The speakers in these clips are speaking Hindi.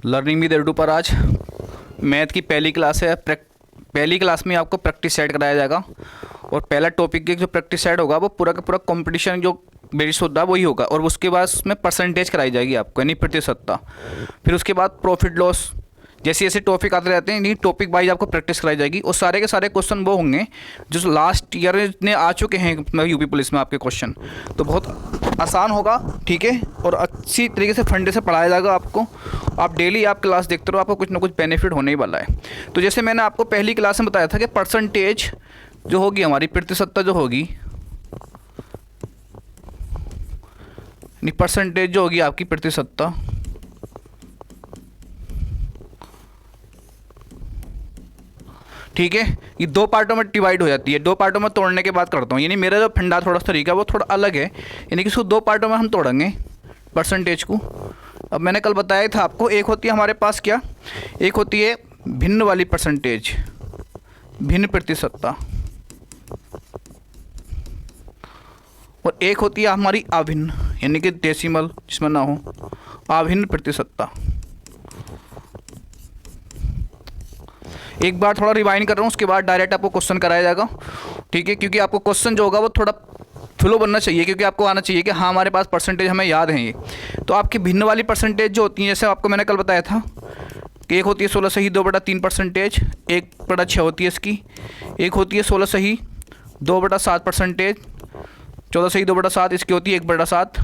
लर्निंग विद एडू पर आज मैथ की पहली क्लास है। पहली क्लास में आपको प्रैक्टिस सेट कराया जाएगा और पहला टॉपिक के जो प्रैक्टिस सेट होगा वो पूरा का पूरा कंपटीशन जो बेसिस होता है वही होगा और उसके बाद उसमें परसेंटेज कराई जाएगी आपको, यानी प्रतिशतता। फिर उसके बाद प्रॉफिट लॉस, जैसे जैसे टॉपिक आते रहते हैं, टॉपिक वाइज आपको प्रैक्टिस कराई जाएगी और सारे के सारे क्वेश्चन वो होंगे जो लास्ट ईयर में आ चुके हैं यूपी पुलिस में आपके क्वेश्चन, तो बहुत आसान होगा। ठीक है, और अच्छी तरीके से फंडे से पढ़ाया जाएगा आपको। आप डेली आप क्लास देखते रहो, आपको कुछ ना कुछ बेनिफिट होने ही वाला है। तो जैसे मैंने आपको पहली क्लास में बताया था कि परसेंटेज जो होगी हमारी, प्रतिशतता जो होगी, परसेंटेज जो होगी आपकी प्रतिशतता, ठीक है, ये दो पार्टों में डिवाइड हो जाती है। दो पार्टों में तोड़ने के बाद करता हूँ, यानी मेरा जो फंडा थोड़ा सा तरीका वो थोड़ा अलग है, यानी कि इसको दो पार्टों में हम तोड़ेंगे परसेंटेज को। अब मैंने कल बताया था आपको, एक होती है हमारे पास क्या, एक होती है भिन्न वाली परसेंटेज, भिन्न प्रतिशतता, और एक होती है हमारी अभिन्न, यानी कि डेसिमल जिसमें ना हो, अभिन्न प्रतिशतता। एक बार थोड़ा रिवाइंड कर रहा हूँ, उसके बाद डायरेक्ट आपको क्वेश्चन कराया जाएगा। ठीक है, क्योंकि आपको क्वेश्चन जो होगा वो थोड़ा फ्लो बनना चाहिए, क्योंकि आपको आना चाहिए कि हाँ हमारे पास परसेंटेज हमें याद हैं ये। तो आपकी भिन्न वाली परसेंटेज जो होती है, जैसे आपको मैंने कल बताया था कि एक होती है 16 सही 2/3 परसेंटेज, 1/6 होती है इसकी। एक होती है 16 सही 2/7 परसेंटेज, 14 सही 2/7 इसकी होती है 1/7।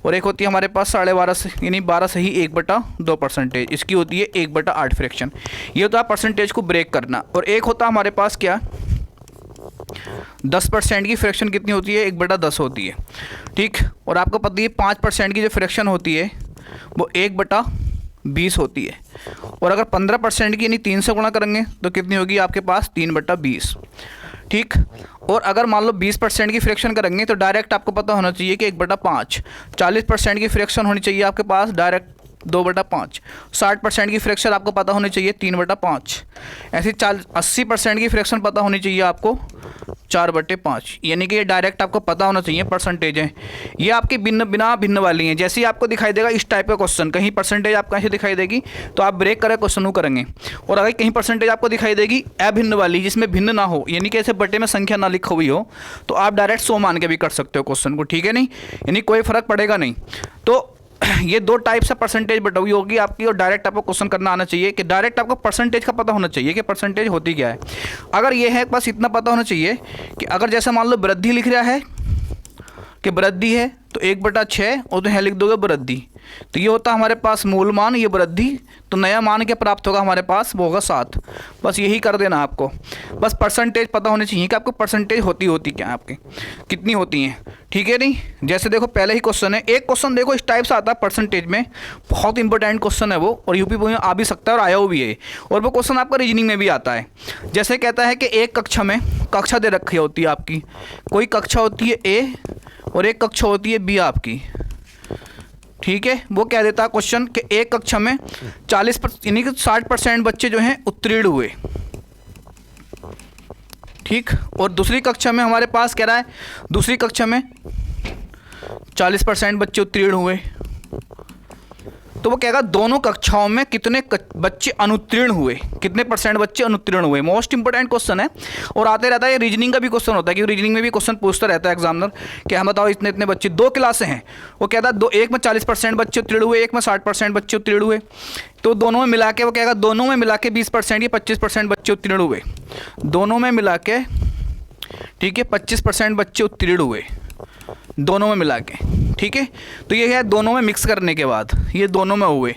और एक होती है हमारे पास 12.5 यानी 12 सही 1/2 परसेंटेज, इसकी होती है 1/8 फ्रैक्शन। ये होता है परसेंटेज को ब्रेक करना। और एक होता है हमारे पास क्या, 10% की फ्रैक्शन कितनी होती है, 1/10 होती है। ठीक, और आपको पता है 5% की जो फ्रैक्शन होती है वो 1/20 होती है। और अगर 15% की यानी 3 से गुणा करेंगे तो कितनी होगी आपके पास, 3/20। ठीक, और अगर मान लो 20% की फ्रैक्शन करेंगे तो डायरेक्ट आपको पता होना चाहिए कि 1/5। 40% की फ्रैक्शन होनी चाहिए आपके पास, डायरेक्ट 2/5। 60% की फ्रैक्शन आपको पता होनी चाहिए, 3/5। ऐसे 80% की फ्रैक्शन पता होनी चाहिए आपको, 4/5। यानी कि ये डायरेक्ट आपको पता होना चाहिए परसेंटेज है। ये आपकी बिना भिन्न वाली हैं। जैसे ही आपको दिखाई देगा इस टाइप का क्वेश्चन, कहीं परसेंटेज आपको ऐसे दिखाई देगी तो आप ब्रेक करें क्वेश्चन करेंगे। और अगर कहीं परसेंटेज आपको दिखाई देगी अभिन्न वाली, जिसमें भिन्न ना हो, यानी कि ऐसे बटे में संख्या ना लिखी हुई हो, तो आप डायरेक्ट 100 मान के भी कर सकते हो क्वेश्चन को। ठीक है, नहीं यानी कोई फर्क पड़ेगा नहीं। तो ये दो टाइप से परसेंटेज बटी हुई होगी आपकी, और डायरेक्ट आपको क्वेश्चन करना आना चाहिए कि डायरेक्ट आपको परसेंटेज का पता होना चाहिए कि परसेंटेज होती क्या है। अगर ये है, बस इतना पता होना चाहिए कि अगर जैसे मान लो वृद्धि लिख रहा है कि वृद्धि है तो 1/6 और तो यहाँ लिख दोगे वृद्धि, तो ये होता है हमारे पास मूल मान, ये वृद्धि, तो नया मान क्या प्राप्त होगा हमारे पास, वो होगा 7। बस यही कर देना आपको, बस परसेंटेज पता होनी चाहिए कि आपको परसेंटेज होती क्या है, आपकी कितनी होती हैं। ठीक है, नहीं जैसे देखो पहले ही क्वेश्चन है, एक क्वेश्चन देखो इस टाइप से आता है परसेंटेज में, बहुत इंपॉर्टेंट क्वेश्चन है वो, और यूपी में आ भी सकता है और आया हुआ भी है। और वो क्वेश्चन आपका रीजनिंग में भी आता है। जैसे कहता है कि एक कक्षा में, कक्षा दे रखी होती है आपकी, कोई कक्षा होती है ए और एक कक्षा होती है बी आपकी। ठीक है, वो क्या देता है क्वेश्चन कि एक कक्षा में 40% यानी कि 60% बच्चे जो हैं उत्तीर्ण हुए। ठीक, और दूसरी कक्षा में हमारे पास कह रहा है, दूसरी कक्षा में 40% बच्चे उत्तीर्ण हुए। तो वो कहेगा दोनों कक्षाओं में कितने बच्चे अनुत्तीर्ण हुए, कितने परसेंट बच्चे अनुत्तीर्ण हुए। मोस्ट इंपोर्टेंट क्वेश्चन है और आते रहता है। रीजनिंग का भी क्वेश्चन होता है, क्योंकि रीजनिंग में भी क्वेश्चन पूछता रहता है एग्जामिनर कि हम बताओ इतने इतने बच्चे, दो क्लासें हैं, वो कहता है एक में 40% बच्चे उत्तीर्ण हुए, एक में 60% बच्चे उत्तीर्ण हुए। तो दोनों में मिला के वो कहेगा दोनों में मिला के 20% या 25% बच्चे उत्तीर्ण हुए, दोनों में मिला के। ठीक है, 25% बच्चे उत्तीर्ण हुए दोनों में मिला के। ठीक है, तो ये है दोनों में मिक्स करने के बाद, ये दोनों में हुए,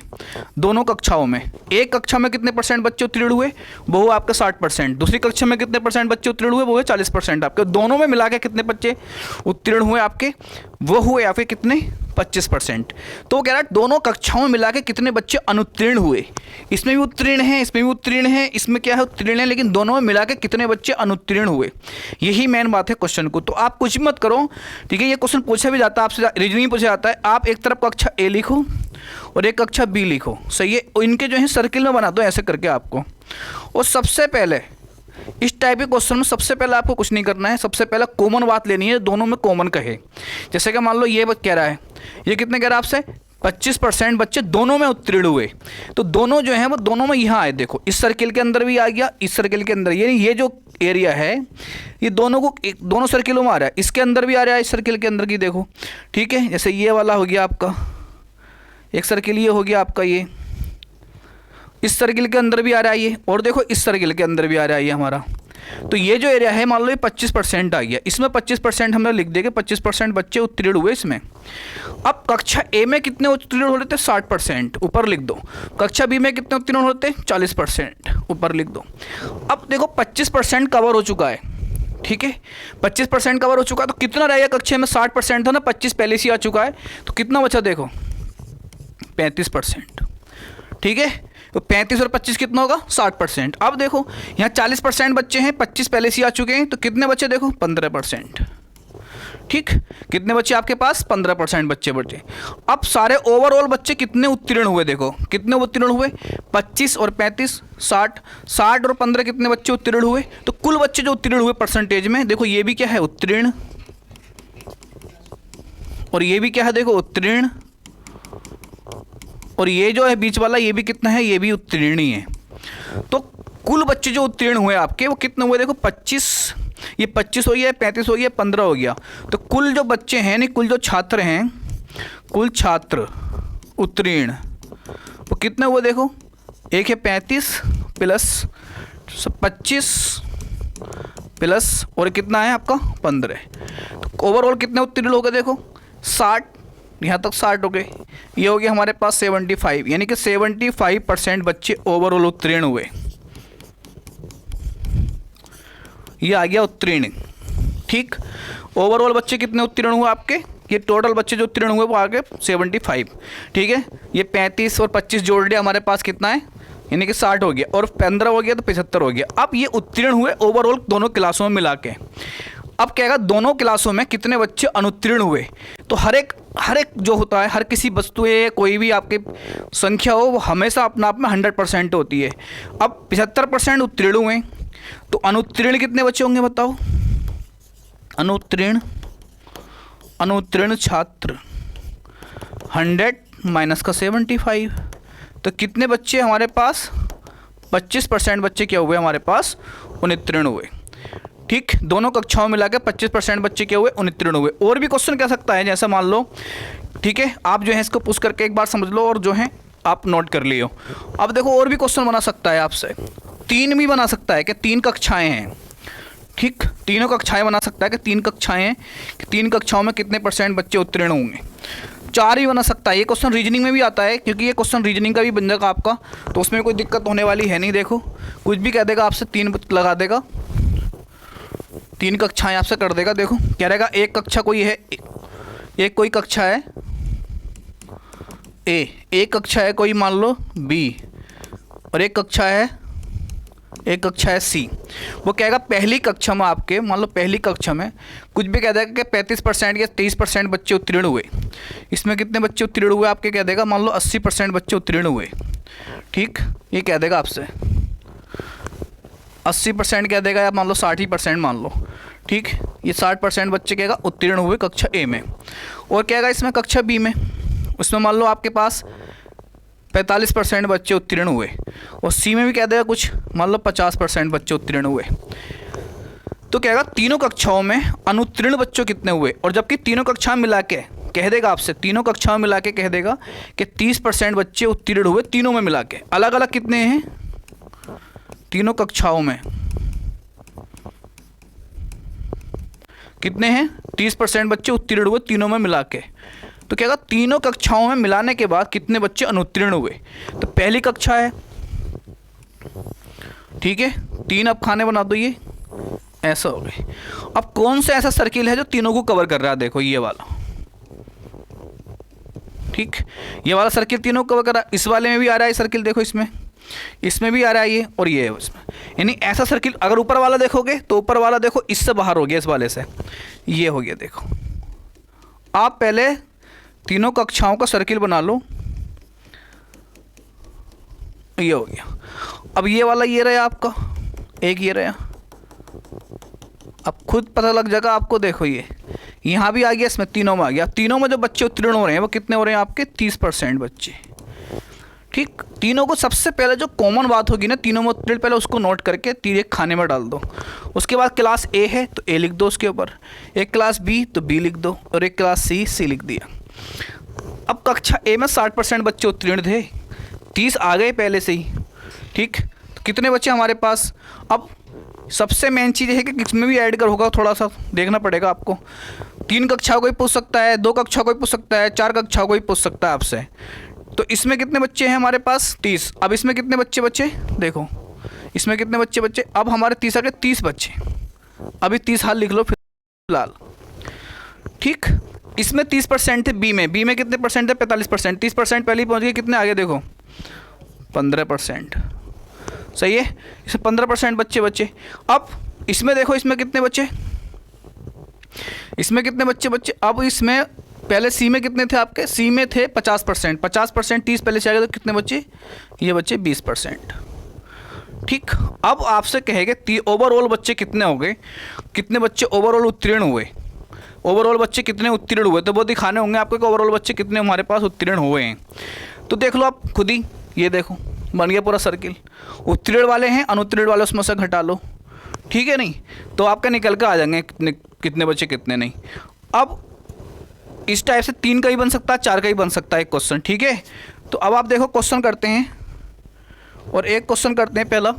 दोनों कक्षाओं में। एक कक्षा में कितने परसेंट बच्चे उत्तीर्ण हुए, वो हुआ आपके 60%। दूसरी कक्षा में कितने परसेंट बच्चे उत्तीर्ण हुए, वो हुए 40% आपके। दोनों में मिला के कितने बच्चे उत्तीर्ण हुए आपके, वो हुए आपके कितने, 25%। तो वो कह रहा है दोनों कक्षाओं में मिला के कितने बच्चे अनुत्तीर्ण हुए, इसमें भी उत्तीर्ण हैं, इसमें भी उत्तीर्ण हैं, इसमें क्या है उत्तीर्ण है, लेकिन दोनों में मिला के कितने बच्चे अनुत्तीर्ण हुए, यही मेन बात है क्वेश्चन को। तो आप कुछ मत करो। ठीक है, ये क्वेश्चन पूछा भी जाता है आपसे, रीजनिंग पूछा जाता है, आप एक तरफ कक्षा ए लिखो और एक कक्षा बी लिखो, सही है, इनके जो है सर्किल में बना दो ऐसे करके आपको। और सबसे पहले इस टाइप के क्वेश्चन में सबसे पहले आपको कुछ नहीं करना है, सबसे पहले कॉमन बात लेनी है, दोनों में कॉमन कहे। जैसे कि मान लो ये कह रहा है, ये कितने कह रहा है आपसे, 25% बच्चे दोनों में उत्तीर्ण हुए। तो दोनों जो हैं वो दोनों में यहाँ आए, देखो इस सर्किल के अंदर भी आ गया, इस सर्किल के अंदर, ये जो एरिया है ये दोनों को दोनों सर्किलों में आ रहा है, इसके अंदर भी आ रहा है, इस सर्किल के अंदर की देखो, ठीक है। जैसे ये वाला हो गया आपका एक सर्किल, ये हो गया आपका, ये इस सर्किल के अंदर भी आ रहा है ये, और देखो इस सर्किल के अंदर भी आ रहा है ये हमारा। तो ये जो एरिया है मान लो ये 25% आ गया, इसमें 25% हमने लिख दिया कि 25% बच्चे उत्तीर्ण हुए इसमें। अब कक्षा ए में कितने उत्तीर्ण हो रहे थे? 60%, ऊपर लिख दो। कक्षा बी में कितने उत्तीर्ण हो रहे थे? 40%, ऊपर लिख दो। अब देखो 25% कवर हो चुका है, ठीक है, 25% कवर हो चुका है। तो कितना रहेगा? कक्षा में 60% था ना, 25 पहले से आ चुका है, तो कितना बचा देखो? 35%, ठीक है। तो 35 और 25 कितना होगा? 60%। अब देखो यहाँ 40% बच्चे हैं, 25 पहले से आ चुके हैं, तो कितने बच्चे देखो? 15%, ठीक। कितने बच्चे आपके पास? 15% बच्चे बचे। अब सारे ओवरऑल बच्चे कितने उत्तीर्ण हुए देखो, कितने उत्तीर्ण हुए? 25 और 35 60, 60 और 15 कितने बच्चे उत्तीर्ण हुए? तो कुल बच्चे जो उत्तीर्ण हुए परसेंटेज में, देखो ये भी क्या है? उत्तीर्ण, और ये भी क्या है? देखो उत्तीर्ण, और ये जो है बीच वाला ये भी कितना है? ये भी उत्तीर्ण ही है। तो कुल बच्चे जो उत्तीर्ण हुए आपके वो कितने हुए देखो? 25, ये 25 हो गया, 35 हो गया, 15 हो गया। तो कुल जो बच्चे हैं, नहीं कुल जो छात्र हैं, कुल छात्र उत्तीर्ण वो कितने हुए देखो? एक है 35 प्लस 25 प्लस और कितना है आपका? 15। तो ओवरऑल कितने उत्तीर्ण हो गए देखो? 60, यहाँ तक 60 हो गए। ये हो गया हमारे पास 75, यानी कि 75% बच्चे ओवरऑल उत्तीर्ण हुए। ये आ गया उत्तीर्ण, ठीक। ओवरऑल बच्चे कितने उत्तीर्ण हुए आपके? ये टोटल बच्चे जो उत्तीर्ण हुए वो आ गए 75, ठीक है। ये 35 और 25 जोड़ लिया, हमारे पास कितना है? यानी कि 60 हो गया, और 15 हो गया तो 75 हो गया। अब ये उत्तीर्ण हुए ओवरऑल दोनों क्लासों में मिला के। अब क्या है? दोनों क्लासों में कितने बच्चे अनुत्तीर्ण हुए? तो हर एक जो होता है, हर किसी वस्तु कोई भी आपकी संख्या हो, वो हमेशा अपने आप में 100% होती है। अब 75% उत्तीर्ण हुए, तो अनुत्तीर्ण कितने बच्चे होंगे बताओ? अनुत्तीर्ण छात्र 100 माइनस का 75, तो कितने बच्चे हमारे पास? 25% बच्चे क्या हुए हमारे पास? उत्तीर्ण हुए, ठीक। दोनों कक्षाओं मिला के 25% बच्चे क्या हुए? उत्तीर्ण हुए। और भी क्वेश्चन क्या सकता है, जैसा मान लो, ठीक है, आप जो है इसको पुश करके एक बार समझ लो और जो है आप नोट कर लियो। अब देखो और भी क्वेश्चन बना सकता है आपसे, 3 भी बना सकता है कि 3 कक्षाएं हैं, ठीक। तीनों कक्षाएं बना सकता है कि 3 कक्षाएं हैं, कि 3 कक्षाओं में कितने % बच्चे उत्तीर्ण होंगे। 4 भी बना सकता है। ये क्वेश्चन रीजनिंग में भी आता है, क्योंकि ये क्वेश्चन रीजनिंग का भी बन जाएगा आपका, तो उसमें कोई दिक्कत होने वाली है नहीं। देखो कुछ भी कह देगा आपसे, 3 लगा देगा, 3 कक्षाएं आपसे कर देगा। देखो क्या रहेगा? एक कक्षा कोई है, एक कोई कक्षा है ए, एक कक्षा है कोई मान लो बी, और एक कक्षा है सी। वो कहेगा पहली कक्षा में आपके, मान लो पहली कक्षा में कुछ भी कह देगा कि 35% या 23% बच्चे उत्तीर्ण हुए। इसमें कितने बच्चे उत्तीर्ण हुए आपके? कह देगा मान लो 80% बच्चे उत्तीर्ण हुए, ठीक। ये कह देगा आपसे 80% कह देगा, या मान लो 60% मान लो, ठीक। ये 60% बच्चे कहेगा उत्तीर्ण हुए कक्षा ए में। और कहेगा इसमें कक्षा बी में, उसमें मान लो आपके पास 45% बच्चे उत्तीर्ण हुए, और सी में भी कह देगा कुछ, मान लो 50% बच्चे उत्तीर्ण हुए। तो कहेगा तीनों कक्षाओं में अनुत्तीर्ण बच्चों कितने हुए, और जबकि तीनों कक्षाएं मिला के कह देगा आपसे, तीनों कक्षाओं मिला के कह देगा कि 30% बच्चे उत्तीर्ण हुए तीनों में मिला के। अलग अलग कितने हैं? तीनों कक्षाओं में कितने हैं? 30% बच्चे उत्तीर्ण हुए तीनों में मिला के। तो क्या कहा? तीनों कक्षाओं में मिलाने के बाद कितने बच्चे अनुत्तीर्ण हुए? तो पहली कक्षा है, ठीक है, 3 अब खाने बना दो, ये ऐसा हो गए। अब कौन सा ऐसा सर्किल है जो तीनों को कवर कर रहा है? देखो ये वाला, ठीक, ये वाला सर्किल तीनों को कवर कर रहा है। इस वाले में भी आ रहा है सर्किल, देखो इसमें भी आ रहा है ये, और ये है उसमें। यानी ऐसा सर्किल अगर ऊपर वाला देखोगे तो ऊपर वाला देखो इससे बाहर हो गया, इस वाले से ये हो गया। देखो आप पहले तीनों कक्षाओं का सर्किल बना लो, ये हो गया। अब ये वाला ये रहा आपका, एक ये रहा। अब खुद पता लग जाएगा आपको। देखो ये यहाँ भी आ गया, इसमें तीनों में आ गया। तीनों में जो बच्चे उत्तीर्ण हो रहे हैं वो कितने हो रहे हैं आपके 30% बच्चे। ठीक, तीनों को सबसे पहले जो कॉमन बात होगी ना तीनों में उत्तीर्ण, पहले उसको नोट करके तीर एक खाने में डाल दो। उसके बाद क्लास ए है तो ए लिख दो उसके ऊपर, एक क्लास बी तो बी लिख दो, और एक क्लास सी लिख दिया। अब कक्षा ए में 60% बच्चे उत्तीर्ण थे, 30 आ गए पहले से ही। ठीक, तो कितने बच्चे हमारे पास। अब सबसे मेन चीज़ है कि किसमें भी ऐड कर होगा, थोड़ा सा देखना पड़ेगा आपको। 3 कक्षाओं को ही पूछ सकता है, 2 कक्षाओं को ही पूछ सकता है, 4 कक्षाओं को ही पूछ सकता है आपसे। तो इसमें कितने बच्चे हैं हमारे पास 30। अब इसमें कितने बच्चे बच्चे देखो, इसमें कितने बच्चे बच्चे। अब हमारे 30 आ गए 30 बच्चे, अभी 30 हाल लिख लो फिलहाल। ठीक, इसमें 30% थे बी में कितने परसेंट थे 45%। 30% पहले ही पहुँच गए, कितने आगे देखो 15%। सही है, इसमें 15% बच्चे। अब इसमें देखो, इसमें कितने बच्चे, इसमें कितने बच्चे। अब इसमें पहले सी में कितने थे आपके, सी में थे 50%। 50% 30 पहले से आ गए तो कितने बच्चे, ये बच्चे 20%। ठीक, अब आपसे कहेंगे ओवरऑल बच्चे कितने हो गए, कितने बच्चे ओवरऑल उत्तीर्ण हुए, ओवरऑल बच्चे कितने उत्तीर्ण हुए, तो वो दिखाने होंगे आपको कि ओवरऑल बच्चे कितने हमारे पास उत्तीर्ण हुए हैं। तो देख लो आप खुद ही, ये देखो बन गया पूरा सर्किल। उत्तीर्ण वाले हैं, अनुत्तीर्ण वाले उसमें से घटा लो। ठीक है नहीं, तो आपका निकल कर आ जाएंगे कितने बच्चे कितने नहीं। अब इस टाइप से 3 का ही बन सकता है, 4 का ही बन सकता है एक क्वेश्चन। ठीक है, तो अब आप देखो क्वेश्चन करते हैं, और एक क्वेश्चन करते हैं। पहला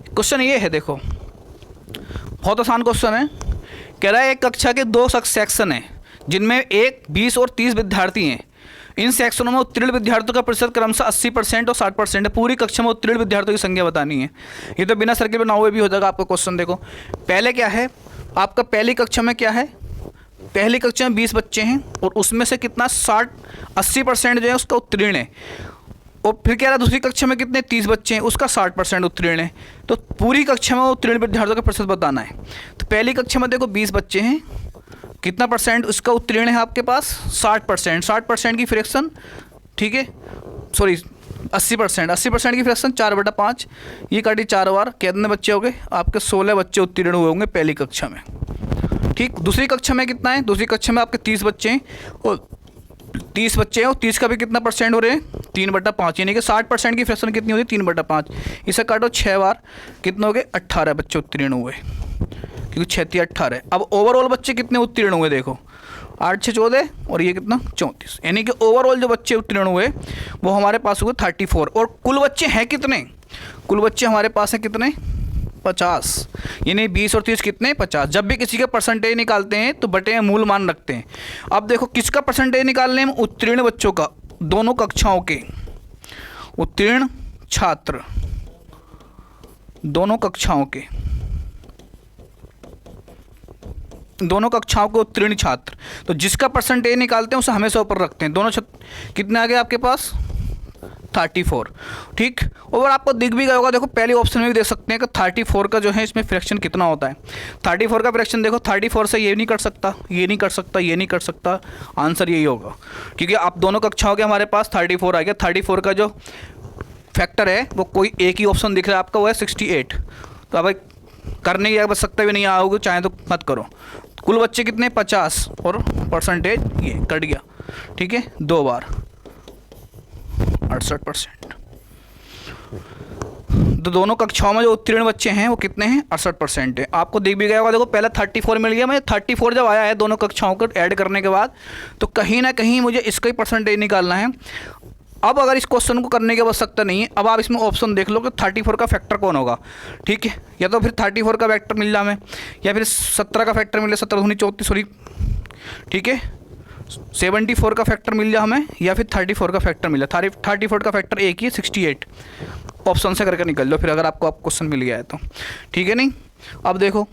क्वेश्चन ये है, देखो बहुत आसान क्वेश्चन है। कह रहा है एक कक्षा के 2 सेक्शन हैं जिनमें 20 और 30 विद्यार्थी हैं। इन सेक्शनों में उत्तीर्ण विद्यार्थियों का प्रतिशत क्रमशः 80% और 60% है। पूरी कक्षा में उत्तीर्ण विद्यार्थियों की संख्या बतानी है। ये तो बिना सर्किल बना हुए भी हो जाएगा आपका क्वेश्चन। देखो पहले क्या है आपका, पहली कक्षा में क्या है, पहली कक्षा में 20 बच्चे हैं और उसमें से कितना 80% जो है उसका उत्तीर्ण है। और फिर कह रहा है दूसरी कक्षा में कितने 30 बच्चे हैं, उसका 60% उत्तीर्ण है। तो पूरी कक्षा में उत्तीर्ण विद्यार्थियों का प्रतिशत बताना है। तो पहली कक्षा में देखो 20 बच्चे हैं, कितना परसेंट उसका उत्तीर्ण है आपके पास 60%। 60% की फ्रैक्शन, ठीक है, सॉरी 80% की फ्रैक्शन 4/5, ये काटी 4 बार, कितने बच्चे हो गए आपके 16 बच्चे उत्तीर्ण हुए होंगे पहली कक्षा में। ठीक, दूसरी कक्षा में कितना है, दूसरी कक्षा में आपके 30 बच्चे हैं, और 30 बच्चे हैं और 30 का भी कितना परसेंट हो रहे हैं 3/5, यानी कि 60% की फ्रैक्शन कितनी होती है 3/5। इसे काटो 6 बार, कितने हो गए 18 बच्चे उत्तीर्ण हुए, क्योंकि 6 × 18। अब ओवरऑल बच्चे कितने उत्तीर्ण हुए देखो 8 × 6 = 14 और ये कितना 34, यानी कि ओवरऑल जो बच्चे उत्तीर्ण हुए वो हमारे पास हुए 34। और कुल बच्चे हैं कितने, कुल बच्चे हमारे पास हैं कितने 50, यानी 20 और 30 कितने 50। जब भी किसी का परसेंटेज निकालते हैं तो बटे में मूल मान रखते हैं। अब देखो किसका परसेंटेज निकालने में, उत्तीर्ण बच्चों का, दोनों कक्षाओं के उत्तीर्ण छात्र, दोनों कक्षाओं के उत्तीर्ण छात्र। तो जिसका परसेंटेज निकालते हैं उसे हमेशा ऊपर रखते हैं। दोनों कितने आ गए आपके पास 34। ठीक, और आपको दिख भी गया होगा, देखो पहले ऑप्शन में भी देख सकते हैं कि 34 का जो है इसमें फ्रैक्शन कितना होता है। 34 का फ्रैक्शन देखो, 34 से ये नहीं कर सकता, ये नहीं कर सकता, ये नहीं कर सकता, आंसर यही होगा, क्योंकि आप दोनों कक्षाओं के हमारे पास 34 आ गया। 34 का जो फैक्टर है वो कोई एक ही ऑप्शन दिख रहा है आपका, वो है 68। तो अब करने की बच सकता भी नहीं आओगे, चाहे तो मत करो। कुल बच्चे कितने 50 और परसेंटेज ये कट गया। ठीक है, 2 बार 68%। तो दोनों कक्षाओं में जो उत्तीर्ण बच्चे हैं वो कितने हैं 68% है। आपको दिख भी गया होगा, देखो पहले 34 मिल गया, मुझे 34 जब आया है दोनों कक्षाओं को ऐड करने के बाद, तो कहीं ना कहीं मुझे इसका ही परसेंटेज निकालना है। अब अगर इस क्वेश्चन को करने की आवश्यकता नहीं है, अब आप इसमें ऑप्शन देख लो कि 34 का फैक्टर कौन होगा। ठीक है, या तो फिर 34 का फैक्टर मिल जाए हमें, या फिर 17 का फैक्टर मिले, 17 दूनी 34 सॉरी, ठीक है, 74 का फैक्टर मिल जाए हमें, या फिर 34 का फैक्टर मिला। 34 का फैक्टर एक ही है 68, ऑप्शन से करके निकल लो फिर, अगर आपको क्वेश्चन मिल गया है तो। ठीक है नहीं, अब देखो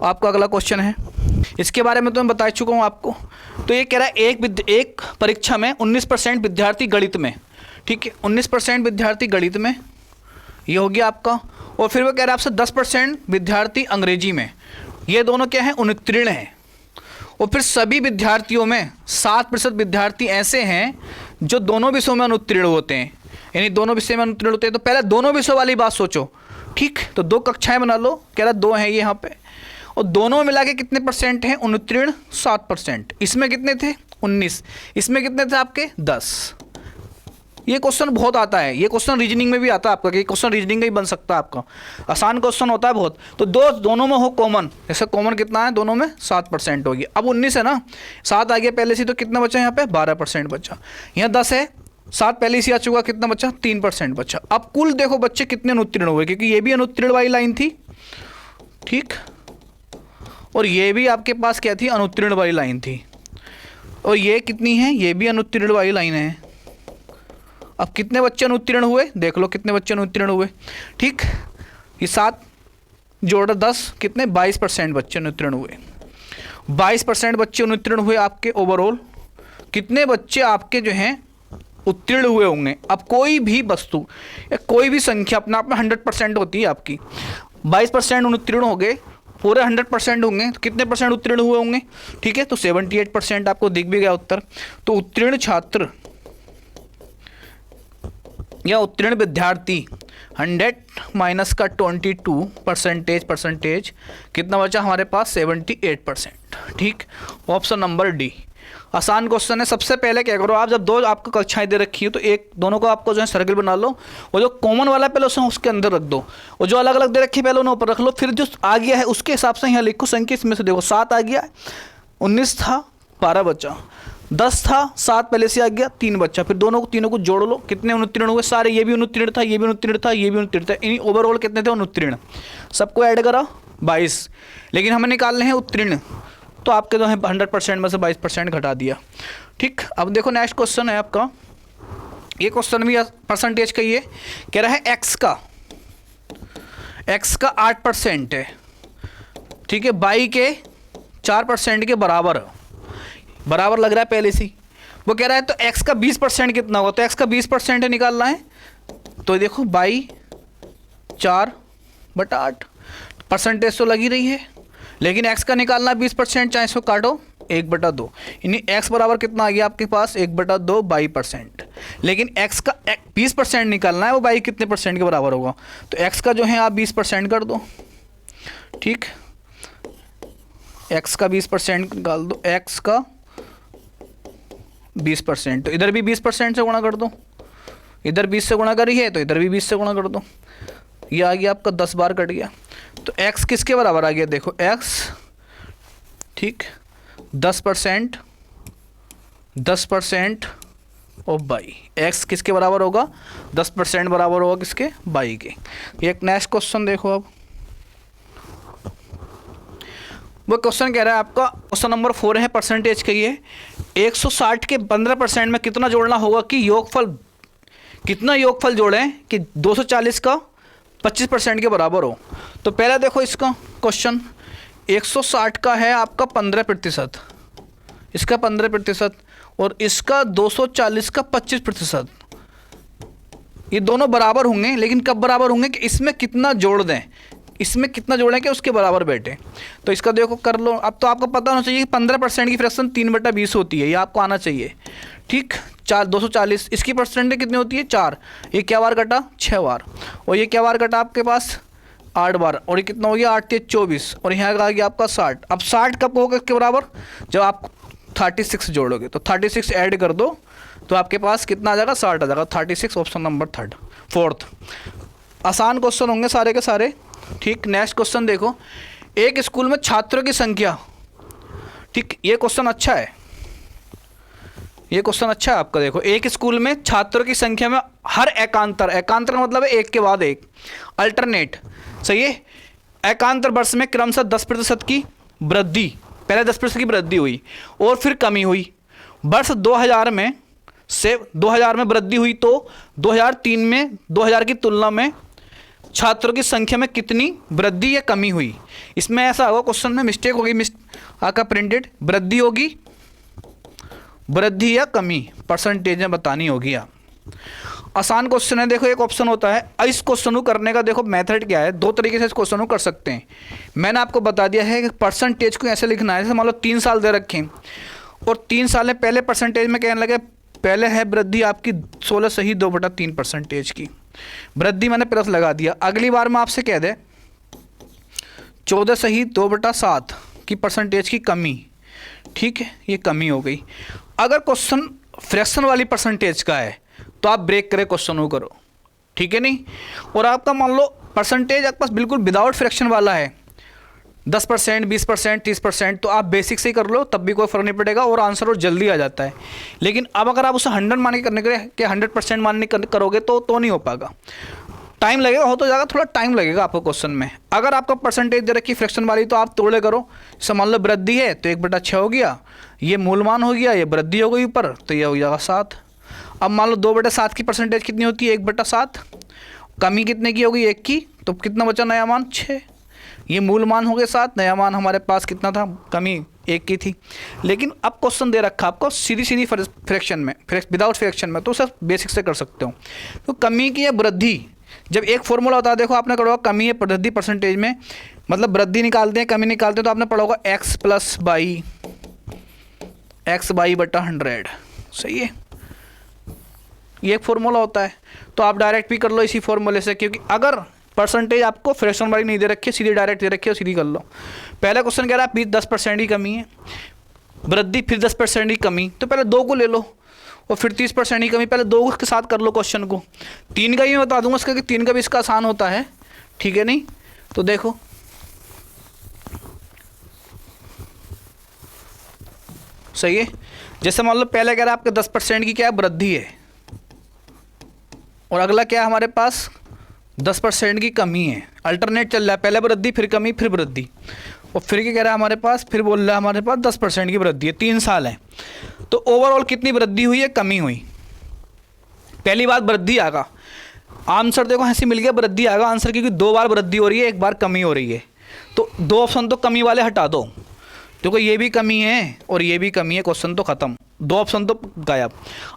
आपका अगला क्वेश्चन है, इसके बारे में तो मैं बता चुका हूँ आपको। तो ये कह रहा है एक परीक्षा में 19% विद्यार्थी गणित में, ठीक है, 19% विद्यार्थी गणित में, ये हो गया आपका। और फिर वो कह रहा है आपसे 10% विद्यार्थी अंग्रेजी में, ये दोनों क्या है उत्तीर्ण हैं। और फिर सभी विद्यार्थियों में 7% विद्यार्थी ऐसे हैं जो दोनों विषयों में अनुत्तीर्ण होते हैं, यानी दोनों विषय में अनुत्तीर्ण होते हैं। तो पहले दोनों विषयों वाली बात सोचो। ठीक, तो 2 कक्षाएं बना लो, कह रहा 2 हैं ये यहाँ पे, और दोनों में मिला के कितने परसेंट हैं? अनुत्तीर्ण 7%। इसमें कितने थे? 19। इसमें कितने थे आपके? 10। ये क्वेश्चन बहुत आता है, ये क्वेश्चन रीजनिंग में भी आता है आपका, कि क्वेश्चन रीजनिंग का ही बन सकता है आपका, आसान क्वेश्चन होता है बहुत। तो दोनों में हो कॉमन, जैसे कॉमन कितना है दोनों में? 7% होगी। अब 19 है ना, 7 आ गया पहले से, तो कितना बचा यहाँ पे? 12% बचा। यहाँ 10 है, 7 पहले से आ चुका, कितना बचा? 3% बचा। अब कुल देखो बच्चे कितने अनुत्तीर्ण हुए, क्योंकि ये भी अनुत्तीर्ण वाली लाइन थी, ठीक, और ये भी आपके पास क्या थी? अनुत्तीर्ण वाली लाइन थी। और ये कितनी है? ये भी अनुत्तीर्ण वाली लाइन है। अब कितने बच्चे अनुत्तीर्ण हुए? देख लो कितने बच्चे अनुत्तीर्ण हुए, ठीक। ये 7 जोड़ 10 कितने? 22% बच्चे अनुत्तीर्ण हुए। 22% बच्चे अनुत्तीर्ण हुए आपके ओवरऑल। कितने बच्चे आपके जो हैं उत्तीर्ण हुए होंगे? अब कोई भी वस्तु या कोई भी संख्या अपने आप में 100% होती है आपकी। 22% अनुत्तीर्ण हो गए, पूरे 100% होंगे तो कितने परसेंट उत्तीर्ण हुए होंगे? ठीक है, तो 78% आपको दिख भी गया उत्तर। तो उत्तीर्ण छात्र या उत्तीर्ण विद्यार्थी 100 माइनस का 22 परसेंटेज कितना बचा हमारे पास? 78%। ठीक, ऑप्शन नंबर डी आसान क्वेश्चन है। सबसे पहले क्या करो आप, जब दो आपको कक्षाएं दे रखी है तो एक दोनों को आपको जो है सर्कल बना लो, और जो कॉमन वाला पहले उसके अंदर रख दो, और जो अलग अलग दे रखी है पहले उन्हें ऊपर रख लो। फिर जो आ गया है उसके हिसाब से यहाँ लिखो संख्या। इसमें से देखो 7 आ गया, 19 था, 12 बचा, 10 था, 7 पहले से आ गया, 3 बच्चा। फिर तीनों को जोड़ लो, कितने अनुत्तीर्ण हुए? सारे, ये भी अनुत्तीर्ण था, ये भी अनुत्तीर्ण था, ये भी अनुत्तीर्ण था। इन ओवरऑल कितने थे अनुत्तीर्ण? सबको ऐड करा 22, लेकिन हमें निकालने हैं उत्तीर्ण, तो आपके जो है 100% में से 22% घटा दिया। ठीक, अब देखो नेक्स्ट क्वेश्चन है आपका, ये क्वेश्चन भी परसेंटेज का ही है। कह रहा है एक्स का 8% है, ठीक है, बाई के 4% के बराबर लग रहा है पहले से। वो कह रहा है तो x का 20% कितना होगा? तो x का 20% निकालना है, तो देखो बाई 4/8 परसेंटेज तो लगी रही है, लेकिन x का निकालना 20%, चाहे इसको काटो 1/2, यानी x बराबर कितना आ गया आपके पास? 1/2 22%। लेकिन x का 20% निकालना है, वो बाई कितने परसेंट के बराबर होगा? तो x का जो है आप 20% कर दो। ठीक, x का 20% निकाल दो, x का 20%, तो इधर भी 20% से गुणा कर दो, इधर 20 से गुणा करी है तो इधर भी 20 से गुणा कर दो। ये आ गया आपका 10 बार कट गया, तो x किसके बराबर आ गया? देखो x, ठीक, 10% और बाई, x किसके बराबर होगा? 10% बराबर होगा किसके? बाई के। एक नेक्स्ट क्वेश्चन देखो, अब वो क्वेश्चन कह रहा है आपका, क्वेश्चन नंबर 4 है, परसेंटेज का ही है। 160 के 15% में कितना जोड़ना होगा कि योगफल, कितना योगफल जोड़ें कि 240 का 25% के बराबर हो? तो पहला देखो इसका क्वेश्चन, 160 का है आपका 15%, इसका 15% और इसका 240 का 25%। ये दोनों बराबर होंगे, लेकिन कब बराबर होंगे कि इसमें कितना जोड़ दें, इसमें कितना जोड़ें कि उसके बराबर बैठे। तो इसका देखो कर लो। अब तो आपको पता होना चाहिए कि 15% की फ्रैक्शन 3/20 होती है, ये आपको आना चाहिए। ठीक, 240, इसकी परसेंटेज कितनी होती है? 4। ये क्या बार कटा? 6 बार। और ये क्या बार कटा आपके पास? 8 बार। और ये कितना हो गया? 8 × 24, और यहाँ आ गया आपका 60। अब 60 कब होगा इसके बराबर? जब आप 36 जोड़ोगे, तो 36 ऐड कर दो तो आपके पास कितना आ जाएगा? 60 आ जाएगा। 36 ऑप्शन नंबर 4th। आसान क्वेश्चन होंगे सारे के सारे। ठीक, नेक्स्ट क्वेश्चन देखो, एक स्कूल में छात्रों की संख्या, ठीक, ये क्वेश्चन अच्छा है, ये क्वेश्चन अच्छा है आपका। देखो, एक स्कूल में छात्रों की संख्या में हर एकांतर का मतलब है एक के बाद एक, अल्टरनेट, सही है, एकांतर वर्ष में क्रमशः 10% की वृद्धि, पहले 10% की वृद्धि हुई और फिर कमी हुई। वर्ष 2000 में से 2000 में वृद्धि हुई, तो 2003 में 2000 की तुलना में छात्रों की संख्या में कितनी वृद्धि या कमी हुई? इसमें ऐसा होगा, क्वेश्चन में मिस्टेक होगी, आपका प्रिंटेड वृद्धि होगी, वृद्धि या कमी परसेंटेज में बतानी होगी आप। आसान क्वेश्चन है। देखो, एक ऑप्शन होता है, इस क्वेश्चन को करने का देखो मेथड क्या है, 2 तरीके से इस क्वेश्चन को कर सकते हैं। मैंने आपको बता दिया है कि परसेंटेज को ऐसे लिखना है, जैसे मान लो 3 साल दे रखे हैं और 3 साल में पहले परसेंटेज में कहने लगे, पहले है वृद्धि आपकी 16 से ही 2/3% की वृद्धि, मैंने प्लस लगा दिया। अगली बार में आपसे कह दे 14 सही 2/7 की परसेंटेज की कमी, ठीक है, ये कमी हो गई। अगर क्वेश्चन फ्रैक्शन वाली परसेंटेज का है तो आप ब्रेक करे क्वेश्चन को करो, ठीक है नहीं। और आपका मान लो परसेंटेज आपके पास बिल्कुल विदाउट फ्रैक्शन वाला है 10%, 20%, 30%, तो आप बेसिक से ही कर लो, तब भी कोई फ़र्क नहीं पड़ेगा और आंसर और जल्दी आ जाता है। लेकिन अब अगर आप उसे 100 मान के करने के 100% मान के करोगे तो नहीं हो पाएगा, टाइम लगेगा, हो तो जाएगा, थोड़ा टाइम लगेगा आपको क्वेश्चन में। अगर आपका परसेंटेज दे रखी फ्रैक्शन वाली तो आप तोड़े करो। जैसे मान लो वृद्धि है तो 1/6 हो गया, ये मूलमान हो गया, ये वृद्धि हो गई ऊपर, तो ये हो जाएगा 7। अब मान लो 2/7 की परसेंटेज कितनी होती है, 1/7, कमी कितने की होगी, 1 की, तो कितना बचा नया मान, 6। ये मूल मान हो गए 7, नया मान हमारे पास कितना था, कमी 1 की थी। लेकिन अब क्वेश्चन दे रखा आपको सीधी फ्रैक्शन में, विदाउट फ्रैक्शन में, तो सर बेसिक से कर सकते हो। तो कमी की या वृद्धि, जब एक फॉर्मूला होता है, देखो आपने पढ़ा होगा कमी या वृद्धि परसेंटेज में, मतलब वृद्धि निकालते हैं कमी निकालते हैं, तो आपने पढ़ा होगा x + y बटा 100, सही है, ये एक फॉर्मूला होता है। तो आप डायरेक्ट भी कर लो इसी फॉर्मूले से, क्योंकि अगर परसेंटेज आपको फ्रैक्शन वाली नहीं दे रखी है, सीधी डायरेक्ट दे रखी है, सीधी कर लो। पहला क्वेश्चन कह रहा है 10% की कमी है, वृद्धि फिर 10% की कमी, तो पहले 2 को ले लो, और फिर 30% की कमी, पहले 2 के साथ कर लो क्वेश्चन को। 3 का ही मैं बता दूंगा इसका, कि 3 का भी इसका आसान होता है, ठीक है नहीं। तो देखो सही है, जैसे मान लो पहले कह रहा है आपके 10% की क्या है, वृद्धि है, और अगला क्या है हमारे पास, 10% की कमी है। अल्टरनेट चल रहा है, पहले वृद्धि फिर कमी फिर वृद्धि, और फिर क्या कह रहा है हमारे पास, फिर बोल रहा है हमारे पास 10% की वृद्धि है, 3 साल है। तो ओवरऑल कितनी वृद्धि हुई है, कमी हुई। पहली बात वृद्धि आएगा, आंसर देखो ऐसे मिल गया, वृद्धि आएगा आंसर, क्योंकि 2 बार वृद्धि हो रही है, 1 बार कमी हो रही है। तो 2 ऑप्शन तो कमी वाले हटा दो, देखो ये भी कमी है और ये भी कमी है, क्वेश्चन तो खत्म, 2 ऑप्शन तो गायब।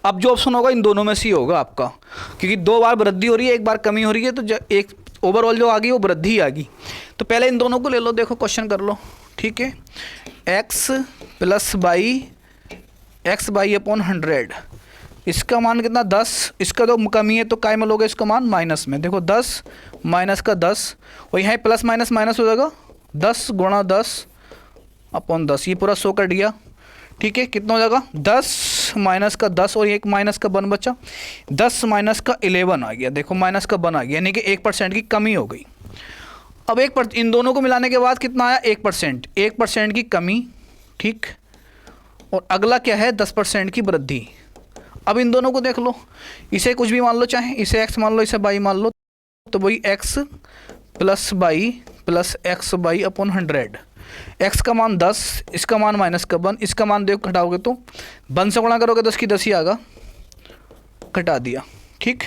अब जो ऑप्शन होगा इन दोनों में से ही होगा आपका, क्योंकि 2 बार वृद्धि हो रही है, 1 बार कमी हो रही है, तो एक ओवरऑल जो आ गई वो वृद्धि ही आ गई। तो पहले इन दोनों को ले लो, देखो क्वेश्चन कर लो, ठीक है। x + y अपॉन 100, इसका मान कितना, 10, इसका तो कमी है तो काय में लोगे इसका मान, माइनस में, देखो 10 माइनस का 10, और यहाँ प्लस माइनस माइनस हो जाएगा, 10 × 10 अपॉन 10, ये पूरा 100 कट गया, ठीक है। कितना हो जाएगा, 10 माइनस का 10, और एक माइनस का 1 बचा, 10 माइनस का 11 आ गया, देखो माइनस का 1 आ गया, यानी कि 1% की कमी हो गई। अब इन दोनों को मिलाने के बाद कितना आया, 1% की कमी, ठीक। और अगला क्या है, 10% की वृद्धि। अब इन दोनों को देख लो, इसे कुछ भी मान लो, चाहे इसे x मान लो, इसे y मान लो, तो वही x + y + xy upon 100, x का मान 10, इसका मान -1, इसका मान देखो घटाओगे तो 1 से गुणा करोगे 10 की 10 ही आएगा, घटा दिया, ठीक।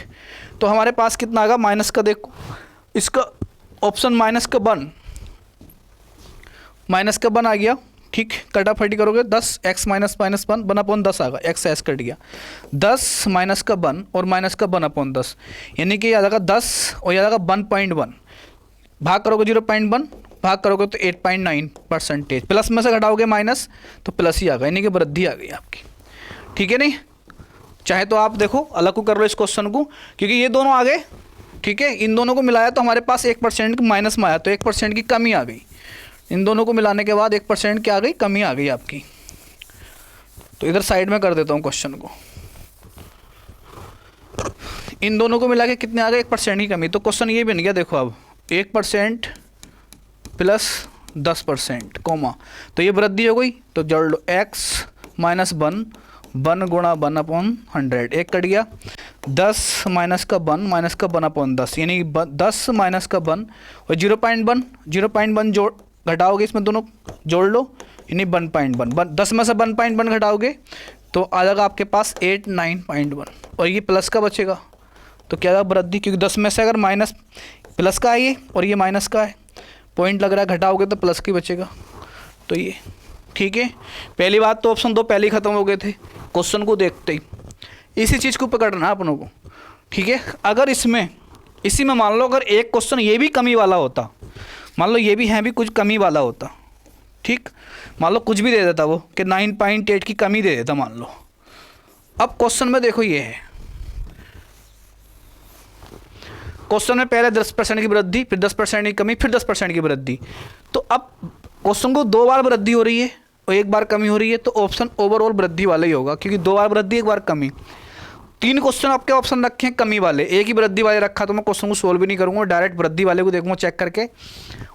तो हमारे पास कितना आएगा, माइनस का, देखो इसका ऑप्शन -1 आ गया, ठीक। कटाफटी करोगे 10, x - -1 1 अपॉन 10 आएगा, x से s कट गया, 10 माइनस का 1 और माइनस का 1 अपॉन 10, यानी कि आ जाएगा 10 और आ जाएगा 1.1, भाग करोगे 0.1, भाग करोगे तो 8.9%, प्लस में से घटाओगे माइनस तो प्लस ही आ गया, यानी कि वृद्धि आ गई आपकी, ठीक है नहीं। चाहे तो आप देखो अलग को कर लो इस क्वेश्चन को, क्योंकि ये दोनों आ गए, ठीक है, इन दोनों को मिलाया तो हमारे पास 1% की माइनस में आया, तो 1% की कमी आ गई। इन दोनों को मिलाने के बाद 1% क्या आ गई, कमी आ गई आपकी। तो इधर साइड में कर देता हूँ क्वेश्चन को, इन दोनों को मिला के कितने आ गए, 1% की कमी। तो क्वेश्चन ये बन गया, देखो अब 1% + 10%, कोमा, तो ये वृद्धि हो गई, तो जोड़ लो x - 1 1 × 1 अपॉन 100, एक कट गया, 10 माइनस का 1 अपॉन 10, यानी 10 माइनस का 1 और 0.1 जोड़ घटाओगे, इसमें दोनों जोड़ लो, यानी 1.1, 10 में से 1.1 घटाओगे तो आ जाएगा आपके पास 8 9.1, और ये प्लस का बचेगा, तो क्या होगा, वृद्धि, क्योंकि 10 में से अगर माइनस प्लस का है ये और ये माइनस का है, पॉइंट लग रहा है, घटाओगे तो प्लस की बचेगा, तो ये ठीक है। पहली बात तो ऑप्शन 2 पहले ही ख़त्म हो गए थे क्वेश्चन को देखते ही, इसी चीज़ को पकड़ना है अपनों को, ठीक है। अगर इसी में मान लो अगर एक क्वेश्चन ये भी कमी वाला होता, मान लो ये भी है भी कुछ कमी वाला होता, ठीक, मान लो कुछ भी दे देता वो कि 9.8 की कमी दे देता मान लो। अब क्वेश्चन में देखो ये है, क्वेश्चन में पहले 10% की वृद्धि, फिर 10% की कमी, फिर 10% की वृद्धि। तो अब क्वेश्चन को 2 बार वृद्धि हो रही है और 1 बार कमी हो रही है, तो ऑप्शन ओवरऑल वृद्धि वाला ही होगा, क्योंकि 2 बार वृद्धि 1 बार कमी। 3 क्वेश्चन आपके ऑप्शन रखे हैं कमी वाले, एक ही वृद्धि वाले रखा तो मैं क्वेश्चन को सोल्व भी नहीं करूँगा, डायरेक्ट वृद्धि वाले को देखूंगा चेक करके।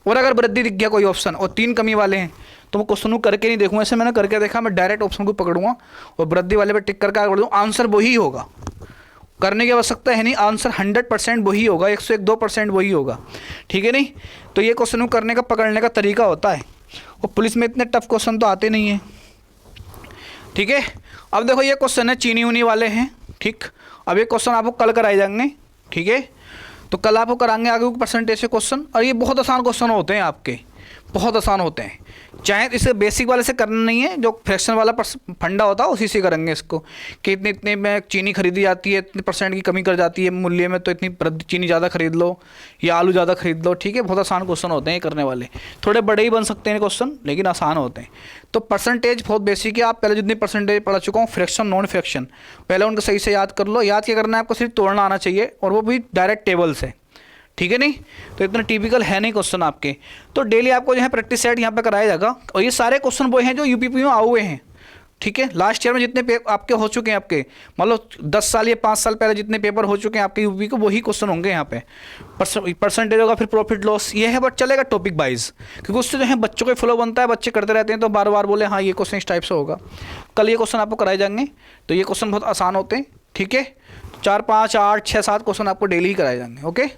और अगर वृद्धि दिख गया कोई ऑप्शन और 3 कमी वाले हैं तो मैं क्वेश्चन को करके नहीं देखूंगा, ऐसे मैंने करके देखा, मैं डायरेक्ट ऑप्शन को पकड़ूंगा और वृद्धि वाले पर टिक करके आगे बढ़ दूँ, आंसर वही होगा, करने की आवश्यकता है नहीं, आंसर 100% वही होगा, 102% वही होगा, ठीक है नहीं। तो ये क्वेश्चन को करने का पकड़ने का तरीका होता है, और पुलिस में इतने टफ क्वेश्चन तो आते नहीं हैं, ठीक है। अब देखो ये क्वेश्चन है चीनी ऊनी वाले हैं, ठीक। अब ये क्वेश्चन आपको कल कराए जाएंगे, ठीक है, तो कल आपको कराएंगे आगे परसेंटेज के क्वेश्चन, और ये बहुत आसान क्वेश्चन होते हैं आपके, बहुत आसान होते हैं। चाहे इसे बेसिक वाले से करना नहीं है, जो फ्रैक्शन वाला फंडा होता है उसी से करेंगे इसको, कि इतने इतने में चीनी खरीदी जाती है, इतने % की कमी कर जाती है मूल्य में, तो इतनी चीनी ज़्यादा खरीद लो या आलू ज़्यादा खरीद लो, ठीक है। बहुत आसान क्वेश्चन होते हैं ये करने वाले, थोड़े बड़े ही बन सकते हैं क्वेश्चन, लेकिन आसान होते हैं। तो परसेंटेज बहुत बेसिक है, आप पहले जितनी परसेंटेज पढ़ा चुका हूँ, फ्रैक्शन नॉन फ्रैक्शन, पहले उनको सही से याद कर लो। याद क्या करना है आपको, सिर्फ तोड़ना आना चाहिए, और वो भी डायरेक्ट टेबल से, ठीक है नहीं। तो इतना टिपिकल है नहीं क्वेश्चन आपके, तो डेली आपको जो है प्रैक्टिस सेट यहाँ पे कराया जाएगा। और ये सारे क्वेश्चन वो हैं जो यूपीपी में आए हुए हैं, ठीक है। लास्ट ईयर में जितने आपके हो चुके हैं, आपके मान लो 10 साल या 5 साल पहले जितने पेपर हो चुके हैं आपके यूपी को, वही क्वेश्चन होंगे यहाँ पे। परसेंटेज होगा, फिर प्रॉफिट लॉस, ये है, बट चलेगा टॉपिक वाइज, क्योंकि उससे जो है बच्चों का फ्लो बनता है, बच्चे करते रहते हैं, तो बार बार बोले हाँ ये क्वेश्चन इस टाइप से होगा। कल ये क्वेश्चन आपको कराए जाएंगे, तो ये क्वेश्चन बहुत आसान होते हैं, ठीक है। 4, 5, 8, 6, 7 क्वेश्चन आपको डेली ही कराए जाएंगे, ओके।